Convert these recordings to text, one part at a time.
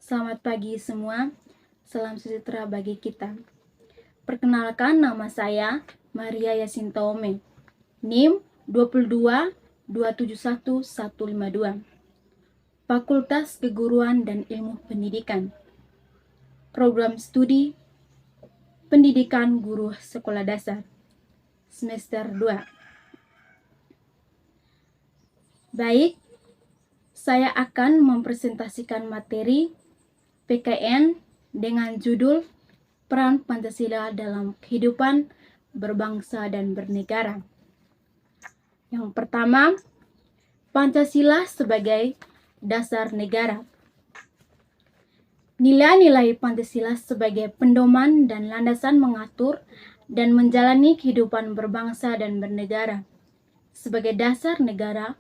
Selamat pagi semua, salam sejahtera bagi kita. Perkenalkan, nama saya Maria Yasinta Ome, NIM 222771152, Fakultas Keguruan dan Ilmu Pendidikan, Program Studi Pendidikan Guru Sekolah Dasar, semester 2. Baik, saya akan mempresentasikan materi PKN dengan judul Peran Pancasila dalam Kehidupan Berbangsa dan Bernegara. Yang pertama, Pancasila sebagai dasar negara. Nilai-nilai Pancasila sebagai pedoman dan landasan mengatur dan menjalani kehidupan berbangsa dan bernegara. Sebagai dasar negara,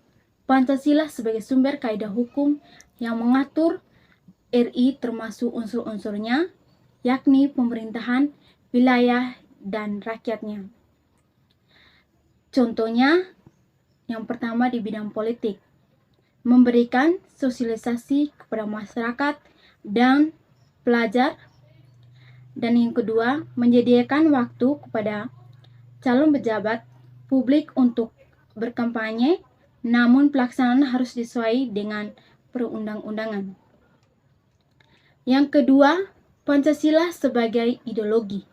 Pancasila sebagai sumber kaidah hukum yang mengatur RI termasuk unsur-unsurnya, yakni pemerintahan, wilayah, dan rakyatnya. Contohnya, yang pertama di bidang politik, memberikan sosialisasi kepada masyarakat dan pelajar, dan yang kedua, menyediakan waktu kepada calon pejabat publik untuk berkampanye, namun pelaksanaan harus disesuai dengan perundang-undangan. Yang kedua, Pancasila sebagai ideologi.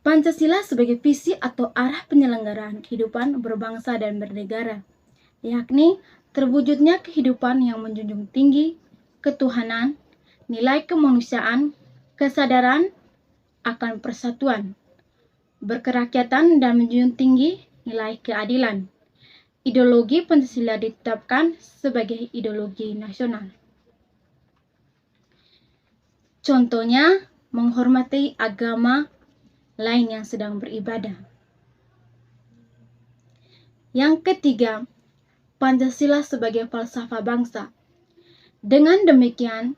Pancasila sebagai visi atau arah penyelenggaraan kehidupan berbangsa dan bernegara, yakni terwujudnya kehidupan yang menjunjung tinggi ketuhanan, nilai kemanusiaan, kesadaran akan persatuan, berkerakyatan, dan menjunjung tinggi nilai keadilan. Ideologi Pancasila ditetapkan sebagai ideologi nasional. Contohnya, menghormati agama lain yang sedang beribadah. Yang ketiga, Pancasila sebagai falsafah bangsa. Dengan demikian,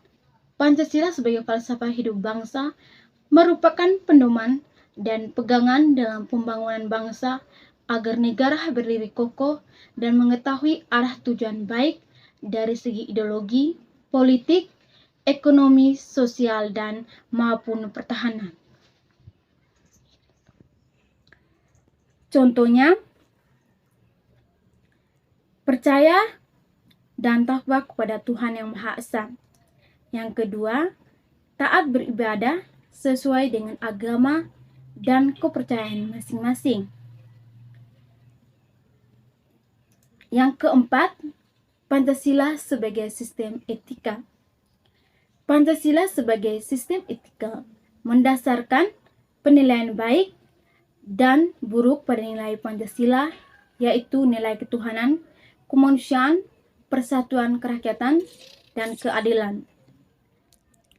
Pancasila sebagai falsafah hidup bangsa merupakan pedoman dan pegangan dalam pembangunan bangsa agar negara berdiri kokoh dan mengetahui arah tujuan baik dari segi ideologi, politik, ekonomi, sosial, dan maupun pertahanan. Contohnya, percaya dan takwa kepada Tuhan Yang Maha Esa. Yang kedua, taat beribadah sesuai dengan agama dan kepercayaan masing-masing. Yang keempat, Pancasila sebagai sistem etika. Pancasila sebagai sistem etika mendasarkan penilaian baik dan buruk pada nilai Pancasila, yaitu nilai ketuhanan, kemanusiaan, persatuan kerakyatan, dan keadilan.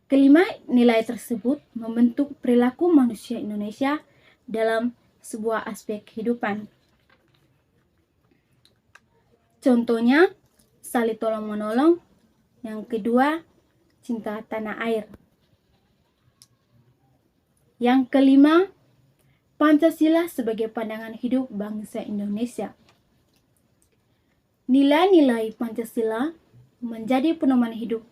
Kelima, nilai tersebut membentuk perilaku manusia Indonesia dalam sebuah aspek kehidupan. Contohnya, saling tolong-menolong. Yang kedua, cinta tanah air. Yang kelima, Pancasila sebagai pandangan hidup bangsa Indonesia. Nilai-nilai Pancasila menjadi pedoman hidup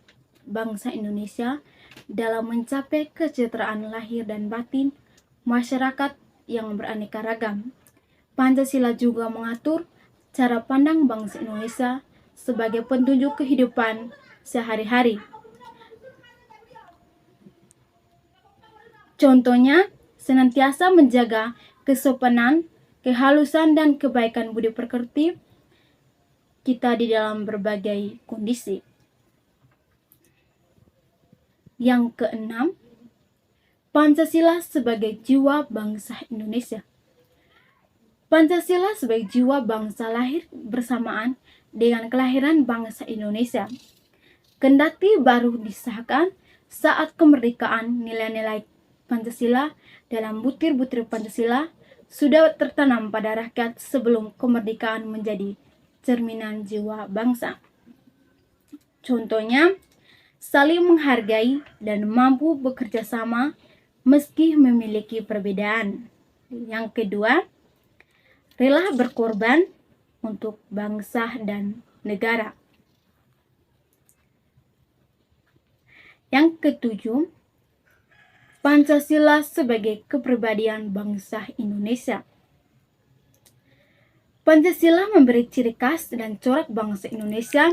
bangsa Indonesia dalam mencapai kesejahteraan lahir dan batin masyarakat yang beraneka ragam. Pancasila juga mengatur cara pandang bangsa Indonesia sebagai petunjuk kehidupan sehari-hari. Contohnya, senantiasa menjaga kesopanan, kehalusan, dan kebaikan budi pekerti kita di dalam berbagai kondisi. Yang keenam, Pancasila sebagai jiwa bangsa Indonesia. Pancasila sebagai jiwa bangsa lahir bersamaan dengan kelahiran bangsa Indonesia. Kendati baru disahkan saat kemerdekaan, nilai-nilai Pancasila dalam butir-butir Pancasila sudah tertanam pada rakyat sebelum kemerdekaan menjadi cerminan jiwa bangsa. Contohnya, saling menghargai dan mampu bekerja sama meski memiliki perbedaan. Yang kedua, rela berkorban untuk bangsa dan negara. Yang ketujuh, Pancasila sebagai kepribadian bangsa Indonesia. Pancasila memberi ciri khas dan corak bangsa Indonesia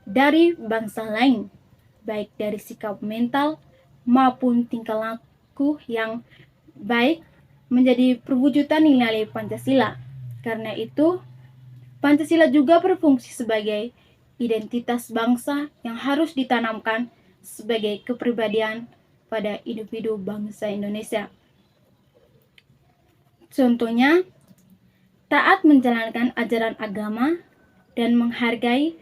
dari bangsa lain, baik dari sikap mental maupun tingkah laku yang baik menjadi perwujudan nilai Pancasila. Karena itu, Pancasila juga berfungsi sebagai identitas bangsa yang harus ditanamkan sebagai kepribadian pada individu bangsa Indonesia. Contohnya, taat menjalankan ajaran agama dan menghargai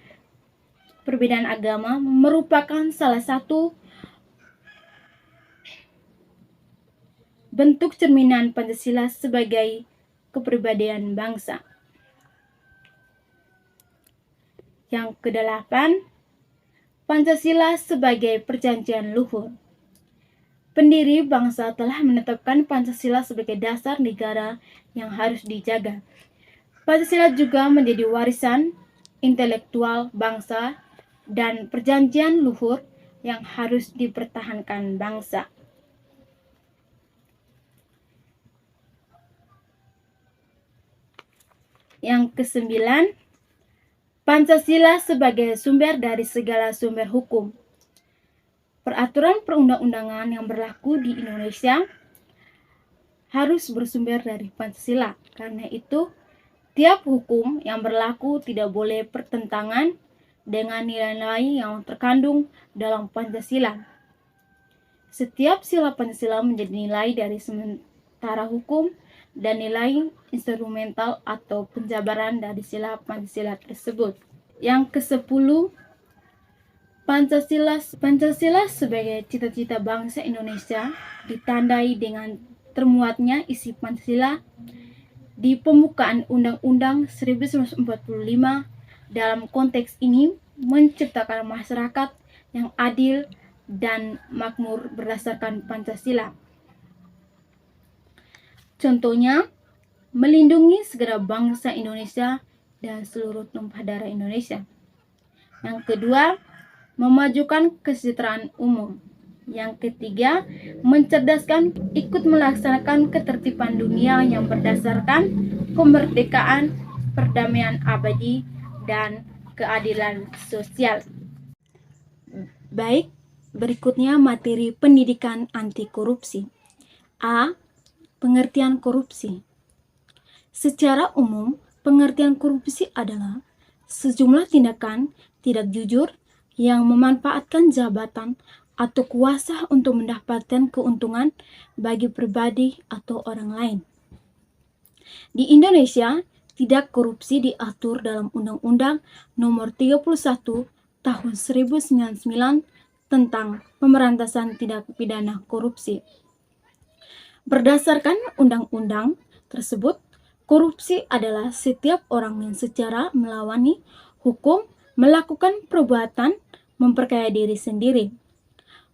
perbedaan agama merupakan salah satu bentuk cerminan Pancasila sebagai kepribadian bangsa. Yang kedelapan, Pancasila sebagai perjanjian luhur. Pendiri bangsa telah menetapkan Pancasila sebagai dasar negara yang harus dijaga. Pancasila juga menjadi warisan intelektual bangsa dan perjanjian luhur yang harus dipertahankan bangsa. Yang kesembilan, Pancasila sebagai sumber dari segala sumber hukum. Peraturan perundang-undangan yang berlaku di Indonesia harus bersumber dari Pancasila. Karena itu, tiap hukum yang berlaku tidak boleh bertentangan dengan nilai-nilai yang terkandung dalam Pancasila. Setiap sila Pancasila menjadi nilai dari sementara hukum dan nilai instrumental atau penjabaran dari sila Pancasila tersebut. Yang ke-10, Pancasila sebagai cita-cita bangsa Indonesia ditandai dengan termuatnya isi Pancasila di pembukaan Undang-Undang 1945. Dalam konteks ini menciptakan masyarakat yang adil dan makmur berdasarkan Pancasila. Contohnya, melindungi segenap bangsa Indonesia dan seluruh tumpah darah Indonesia. Yang kedua, memajukan kesejahteraan umum. Yang ketiga, mencerdaskan ikut melaksanakan ketertiban dunia yang berdasarkan kemerdekaan, perdamaian abadi, dan keadilan sosial. Baik, berikutnya materi pendidikan anti korupsi. A. Pengertian korupsi. Secara umum, pengertian korupsi adalah sejumlah tindakan tidak jujur yang memanfaatkan jabatan atau kuasa untuk mendapatkan keuntungan bagi pribadi atau orang lain. Di Indonesia, tindak korupsi diatur dalam Undang-Undang Nomor 31 Tahun 1999 tentang pemberantasan tindak pidana korupsi. Berdasarkan undang-undang tersebut, korupsi adalah setiap orang yang secara melawani hukum melakukan perbuatan memperkaya diri sendiri,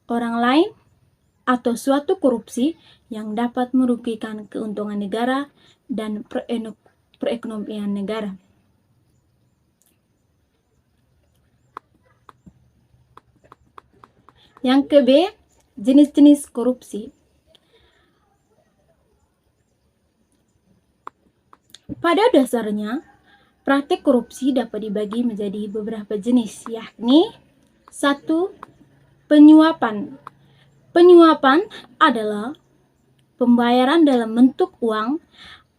orang lain, atau suatu korupsi yang dapat merugikan keuntungan negara dan perekonomian negara. Yang ke-B, jenis-jenis korupsi. Pada dasarnya, praktik korupsi dapat dibagi menjadi beberapa jenis, yakni 1. Penyuapan. Penyuapan adalah pembayaran dalam bentuk uang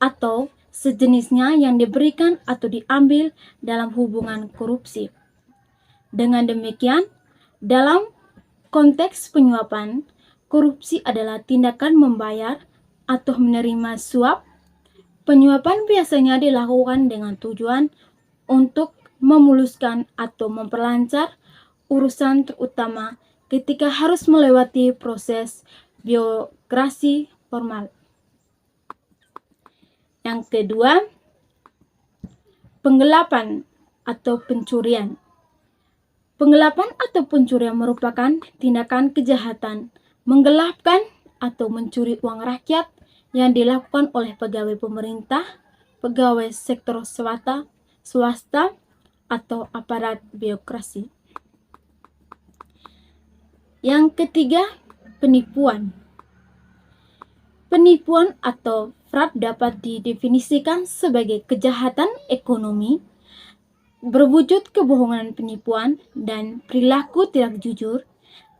atau sejenisnya yang diberikan atau diambil dalam hubungan korupsi. Dengan demikian, dalam konteks penyuapan, korupsi adalah tindakan membayar atau menerima suap. Penyuapan biasanya dilakukan dengan tujuan untuk memuluskan atau memperlancar urusan, terutama ketika harus melewati proses birokrasi formal. Yang kedua, penggelapan atau pencurian. Penggelapan atau pencurian merupakan tindakan kejahatan menggelapkan atau mencuri uang rakyat yang dilakukan oleh pegawai pemerintah, pegawai sektor swasta, atau aparat birokrasi. Yang ketiga, penipuan. Penipuan atau fraud dapat didefinisikan sebagai kejahatan ekonomi berwujud kebohongan, penipuan, dan perilaku tidak jujur.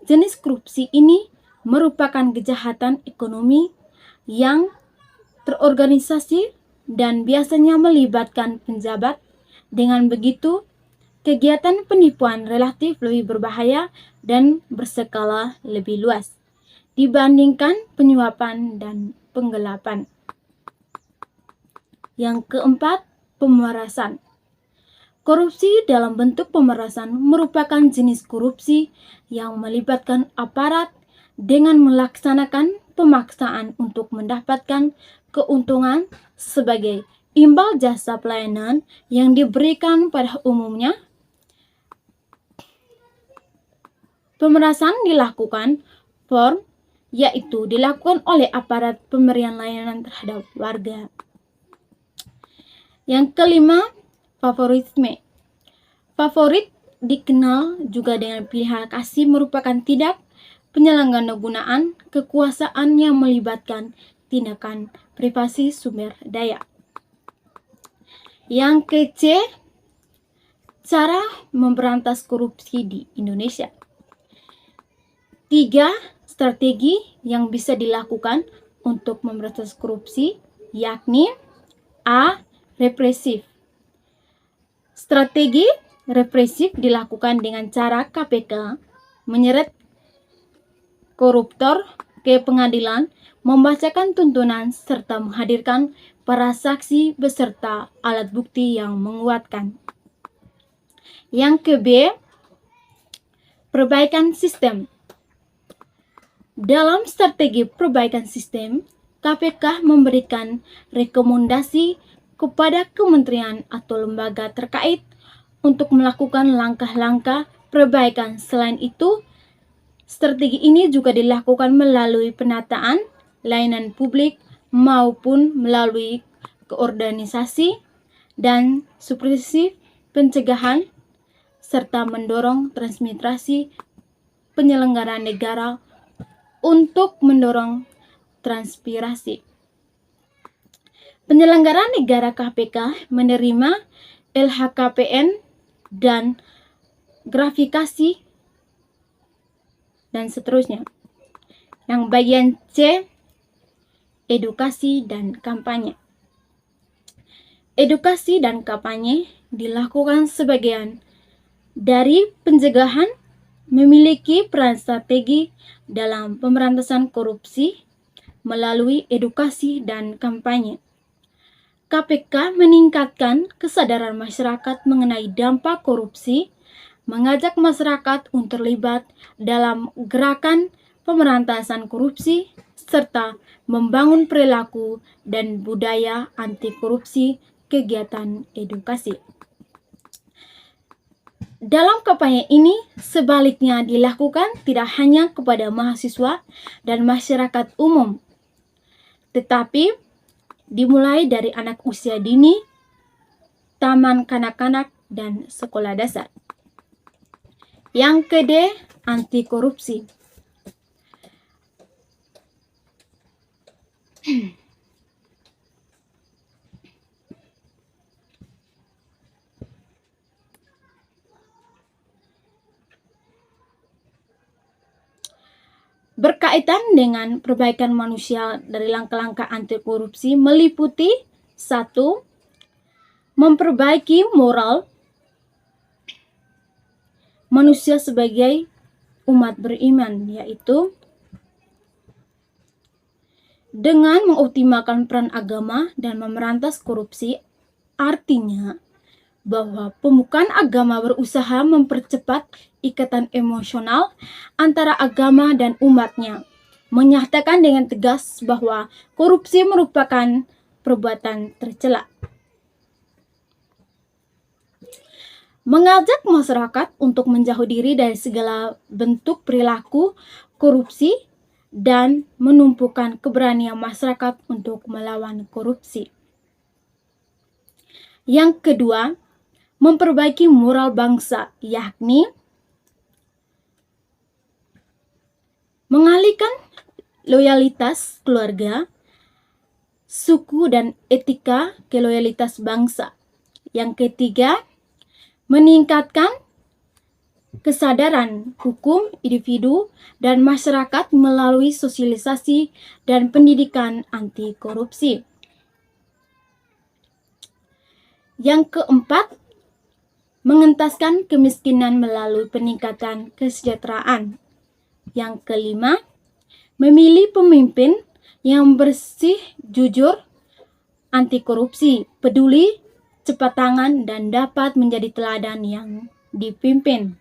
Jenis korupsi ini merupakan kejahatan ekonomi yang terorganisasi dan biasanya melibatkan penjabat. Dengan begitu, kegiatan penipuan relatif lebih berbahaya dan berskala lebih luas dibandingkan penyuapan dan penggelapan. Yang keempat, pemerasan. Korupsi dalam bentuk pemerasan merupakan jenis korupsi yang melibatkan aparat dengan melaksanakan pemaksaan untuk mendapatkan keuntungan sebagai imbal jasa pelayanan yang diberikan pada umumnya. Pemerasan dilakukan yaitu dilakukan oleh aparat pemberian layanan terhadap warga. Yang kelima, favoritisme. Favorit dikenal juga dengan pilihan kasih merupakan tindak penyalahgunaan kekuasaan yang melibatkan tindakan privasi sumber daya. Yang ke-C, cara memberantas korupsi di Indonesia. 3 strategi yang bisa dilakukan untuk memberantas korupsi, yakni A. Represif. Strategi represif dilakukan dengan cara KPK menyeret koruptor ke pengadilan, membacakan tuntutan, serta menghadirkan para saksi beserta alat bukti yang menguatkan. Yang ke-B, perbaikan sistem. Dalam strategi perbaikan sistem, KPK memberikan rekomendasi kepada kementerian atau lembaga terkait untuk melakukan langkah-langkah perbaikan. Selain itu, strategi ini juga dilakukan melalui penataan layanan publik maupun melalui koordinasi dan supervisi pencegahan serta mendorong transmigrasi penyelenggara negara untuk mendorong transparansi. Penyelenggara negara KPK menerima LHKPN dan gratifikasi dan seterusnya. Yang bagian C, edukasi dan kampanye. Edukasi dan kampanye dilakukan sebagian dari pencegahan, memiliki peran strategi dalam pemberantasan korupsi melalui edukasi dan kampanye. KPK meningkatkan kesadaran masyarakat mengenai dampak korupsi, mengajak masyarakat untuk terlibat dalam gerakan pemberantasan korupsi, serta membangun perilaku dan budaya anti korupsi, kegiatan edukasi. Dalam kampanye ini sebaliknya dilakukan tidak hanya kepada mahasiswa dan masyarakat umum, tetapi dimulai dari anak usia dini, taman kanak-kanak, dan sekolah dasar. Yang ke-D, anti korupsi. Berkaitan dengan perbaikan manusia dari langkah-langkah anti korupsi meliputi 1. Memperbaiki moral manusia sebagai umat beriman, yaitu dengan mengoptimalkan peran agama dan memberantas korupsi. Artinya bahwa pemukaan agama berusaha mempercepat ikatan emosional antara agama dan umatnya, menyatakan dengan tegas bahwa korupsi merupakan perbuatan tercela. Mengajak masyarakat untuk menjauh diri dari segala bentuk perilaku korupsi dan menumpukan keberanian masyarakat untuk melawan korupsi. Yang kedua, memperbaiki moral bangsa, yakni mengalihkan loyalitas keluarga, suku, dan etika ke loyalitas bangsa. Yang ketiga, meningkatkan kesadaran hukum individu dan masyarakat melalui sosialisasi dan pendidikan anti korupsi. Yang keempat, mengentaskan kemiskinan melalui peningkatan kesejahteraan. Yang kelima, memilih pemimpin yang bersih, jujur, anti korupsi, peduli, cepat tangan, dan dapat menjadi teladan yang dipimpin.